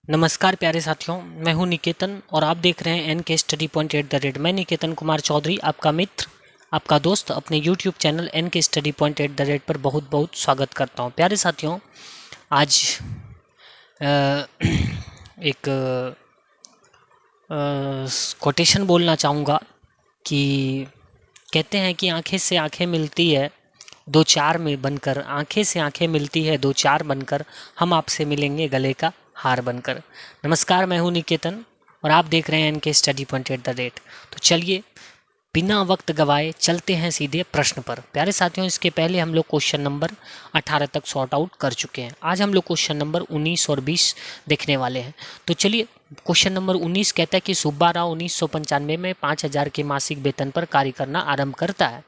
नमस्कार प्यारे साथियों, मैं हूं निकेतन और आप देख रहे हैं एन के स्टडी पॉइंट @। मैं निकेतन कुमार चौधरी, आपका मित्र, आपका दोस्त, अपने यूट्यूब चैनल एन के स्टडी पॉइंट @ पर बहुत बहुत स्वागत करता हूं। प्यारे साथियों, आज एक कोटेशन बोलना चाहूँगा कि कहते हैं कि आंखें से आंखें मिलती है दो चार में बनकर, आंखें से आंखें मिलती है दो चार बनकर, हम आपसे मिलेंगे गले का हार बनकर। नमस्कार, मैं हूं निकेतन और आप देख रहे हैं इनके स्टडी पॉइंट @। तो चलिए बिना वक्त गवाए चलते हैं सीधे प्रश्न पर। प्यारे साथियों, इसके पहले हम लोग क्वेश्चन नंबर 18 तक सॉर्ट आउट कर चुके हैं। आज हम लोग क्वेश्चन नंबर 19 और 20 देखने वाले हैं। तो चलिए, क्वेश्चन नंबर 19 कहता है कि सुब्बा राव 1995 में 5,000 के मासिक वेतन पर कार्य करना आरंभ करता है।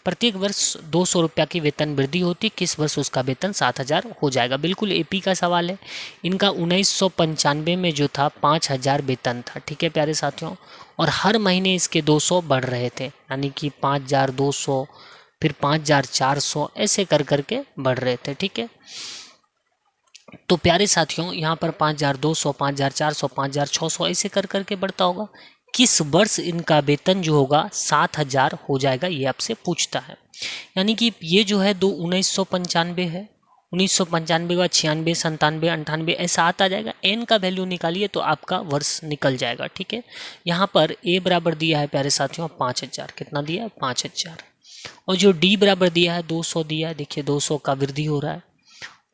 प्रत्येक वर्ष 200 रुपया की वेतन वृद्धि होती, किस वर्ष उसका वेतन 7,000 हो जाएगा। बिल्कुल एपी का सवाल है। इनका 1995 में जो था 5,000 वेतन था, ठीक है प्यारे साथियों, और हर महीने इसके 200 बढ़ रहे थे, यानी कि 5,200, फिर 5,400, ऐसे कर करके बढ़ रहे थे, ठीक है। तो प्यारे साथियों, यहाँ पर 5,200, 5,400, 5,600 ऐसे कर करके बढ़ता होगा। किस वर्ष इनका वेतन जो होगा 7,000 हो जाएगा, ये आपसे पूछता है। यानी कि ये जो है 1995 है, 1995 का 96, 97, 98 ऐसा आता जाएगा। एन का वैल्यू निकालिए तो आपका वर्ष निकल जाएगा, ठीक है। यहाँ पर ए बराबर दिया है प्यारे साथियों 5,000, कितना दिया है 5,000, और जो डी बराबर दिया है 200 दिया है, देखिए 200 का वृद्धि हो रहा है,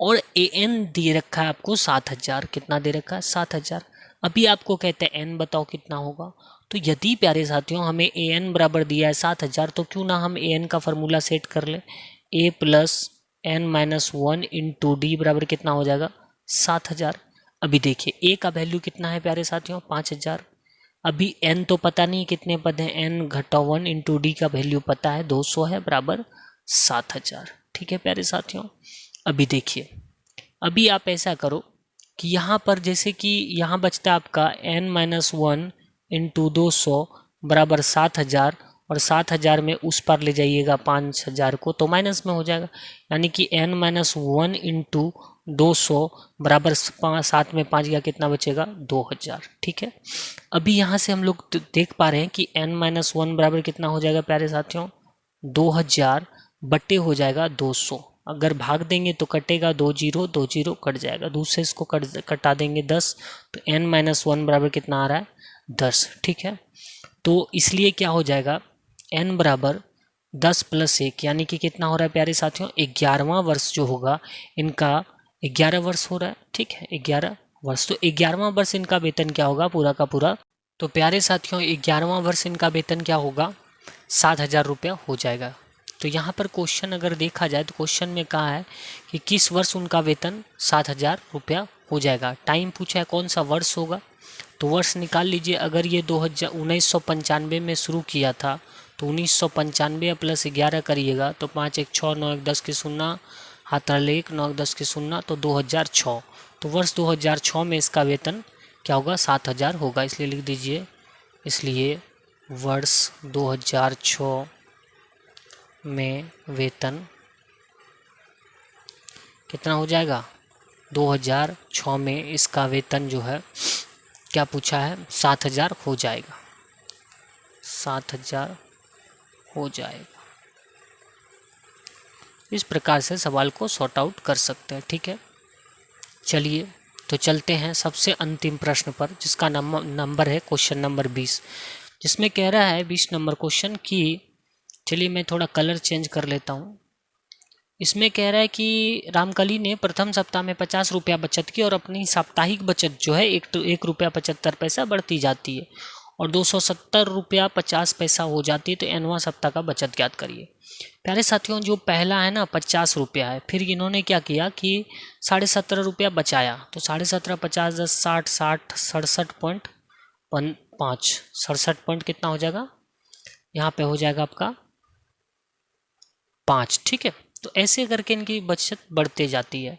और ए एन दे रखा है आपको 7,000, कितना दे रखा है 7,000। अभी आपको कहते हैं एन बताओ कितना होगा। तो यदि प्यारे साथियों हमें ए एन बराबर दिया है 7,000, तो क्यों ना हम ए एन का फॉर्मूला सेट कर ले। A plus N minus 1 into D बराबर कितना हो जाएगा 7,000। अभी देखिए ए का वैल्यू कितना है प्यारे साथियों 5,000। अभी एन तो पता नहीं कितने पद हैं, एन घटा 1 इंटू डी का वैल्यू पता है 200 है, बराबर 7,000, ठीक है प्यारे साथियों। अभी देखिए, अभी आप ऐसा करो कि यहाँ पर जैसे कि यहाँ बचता है आपका n माइनस 1 इंटू 200 बराबर 7,000, और 7,000 में उस पर ले जाइएगा 5,000 को, तो माइनस में हो जाएगा, यानी कि n माइनस 1 इंटू 200 बराबर 7 में 5 गया, कितना बचेगा 2,000, ठीक है। अभी यहाँ से हम लोग देख पा रहे हैं कि n माइनस 1 बराबर कितना हो जाएगा प्यारे साथियों 2,000 बटे हो जाएगा 200। अगर भाग देंगे तो कटेगा 2 जीरो, 2 जीरो कट जाएगा, दूसरे इसको कटा देंगे 10, तो n माइनस 1 बराबर कितना आ रहा है 10, ठीक है। तो इसलिए क्या हो जाएगा n बराबर 10 प्लस 1, यानी कि कितना हो रहा है प्यारे साथियों 11वां वर्ष जो होगा इनका 11 वर्ष हो रहा है, ठीक है 11 वर्ष। तो 11वां वर्ष इनका वेतन क्या होगा पूरा का पूरा। तो प्यारे साथियों 11वां वर्ष इनका वेतन क्या होगा 7,000 रुपया हो जाएगा। तो यहाँ पर क्वेश्चन अगर देखा जाए तो क्वेश्चन में कहा है कि किस वर्ष उनका वेतन 7,000 रुपया हो जाएगा। टाइम पूछा है कौन सा वर्ष होगा, तो वर्ष निकाल लीजिए। अगर ये 1995 में शुरू किया था तो 1995 प्लस 11 करिएगा तो 5 1 6 9 1 10 के 0, हाथ 1 9 10 के 0, तो 2006। तो वर्ष 2006 में इसका वेतन क्या होगा 7,000 होगा, इसलिए लिख दीजिए। इसलिए वर्ष 2006 में वेतन कितना हो जाएगा 2006 में इसका वेतन जो है क्या पूछा है 7,000 हो जाएगा, 7,000 हो जाएगा। इस प्रकार से सवाल को सॉर्ट आउट कर सकते हैं, ठीक है। चलिए तो चलते हैं सबसे अंतिम प्रश्न पर, जिसका नंबर है क्वेश्चन नंबर 20, जिसमें कह रहा है 20 नंबर क्वेश्चन की, चलिए मैं थोड़ा कलर चेंज कर लेता हूँ। इसमें कह रहा है कि रामकली ने प्रथम सप्ताह में 50 रुपया बचत की और अपनी साप्ताहिक बचत जो है 1 रुपया 75 पैसा बढ़ती जाती है और 270 रुपया 50 पैसा हो जाती है। तो nवां सप्ताह का बचत ज्ञात करिए। प्यारे साथियों, जो पहला है ना 50 रुपया है, फिर इन्होंने क्या किया कि 17.5 रुपया बचाया, तो 17.5 50 10 60 60 67.5 67 पॉइंट कितना हो जाएगा यहाँ पे हो जाएगा आपका 5, ठीक है। तो ऐसे करके इनकी बचत बढ़ते जाती है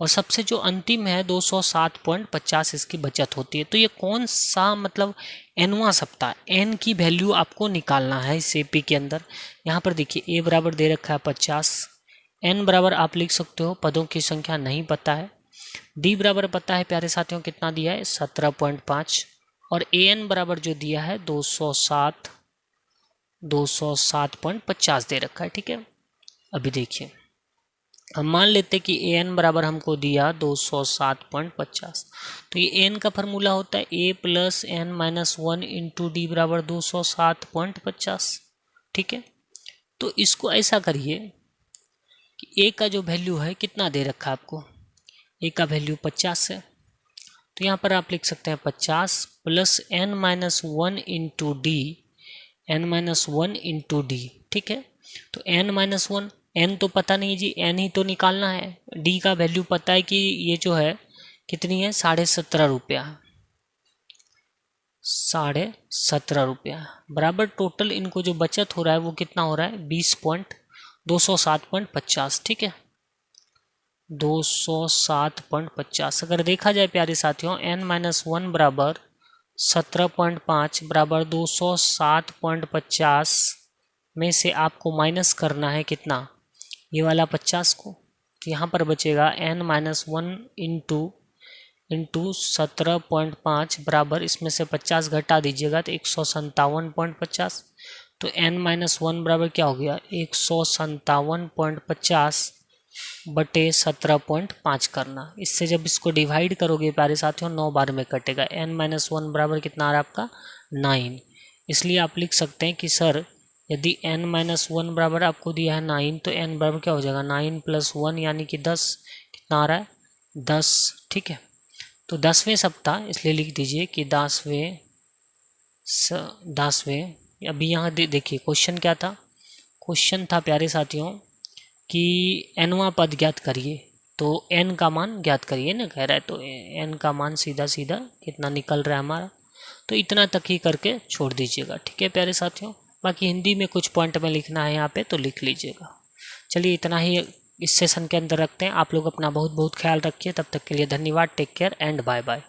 और सबसे जो अंतिम है 207.50 इसकी बचत होती है। तो ये कौन सा मतलब nवां सप्ताह, n की वैल्यू आपको निकालना है इस एपी के अंदर। यहाँ पर देखिए a बराबर दे रखा है 50, n बराबर आप लिख सकते हो, पदों की संख्या नहीं पता है, डी बराबर पता है प्यारे साथियों कितना दिया है 17.5 और ए एन बराबर जो दिया है 207.50 दे रखा है। ठीक है, अभी देखिए हम मान लेते कि ए एन बराबर हमको दिया 207.50, तो ये एन का फॉर्मूला होता है A plus N minus 1 into D बराबर 207.50। ठीक है, तो इसको ऐसा करिए कि ए का जो वैल्यू है कितना दे रखा है आपको, ए का वैल्यू 50 है, तो यहाँ पर आप लिख सकते हैं 50 plus N minus 1 into d, n minus 1 into d. ठीक है, तो एन माइनस 1, एन तो पता नहीं जी, एन ही तो निकालना है, डी का वैल्यू पता है कि ये जो है कितनी है 17.5 रुपया, 17.5 रुपया बराबर टोटल इनको जो बचत हो रहा है वो कितना हो रहा है 207.50। ठीक है, 207.50 अगर देखा जाए प्यारे साथियों n माइनस 1 बराबर 17.5 बराबर 207.50 में से आपको माइनस करना है कितना, ये वाला 50 को, तो यहाँ पर बचेगा n माइनस 1 इंटू 17.5 बराबर इसमें से 50 घटा दीजिएगा तो 157.50, तो n माइनस 1 बराबर क्या हो गया 157.50 बटे 17.5 करना। इससे जब इसको डिवाइड करोगे प्यारे साथियों 9 बार में कटेगा, n माइनस 1 बराबर कितना आ रहा है आपका 9। इसलिए आप लिख सकते हैं कि सर यदि n माइनस 1 बराबर आपको दिया है 9 तो n बराबर क्या हो जाएगा 9 प्लस 1 यानी कि 10, कितना आ रहा है 10। ठीक है, तो 10वें सप्ताह इसलिए लिख दीजिए कि 10वें। अभी यहाँ देखिए क्वेश्चन क्या था, क्वेश्चन था प्यारे साथियों कि nवां पद ज्ञात करिए, तो n का मान ज्ञात करिए ना कह रहा है, तो n का मान सीधा सीधा कितना निकल रहा है हमारा, तो इतना तक ही करके छोड़ दीजिएगा। ठीक है प्यारे साथियों, बाकी हिंदी में कुछ पॉइंट में लिखना है यहाँ पे तो लिख लीजिएगा। चलिए इतना ही इस सेशन के अंदर रखते हैं। आप लोग अपना बहुत बहुत ख्याल रखिए, तब तक के लिए धन्यवाद, take care and bye bye.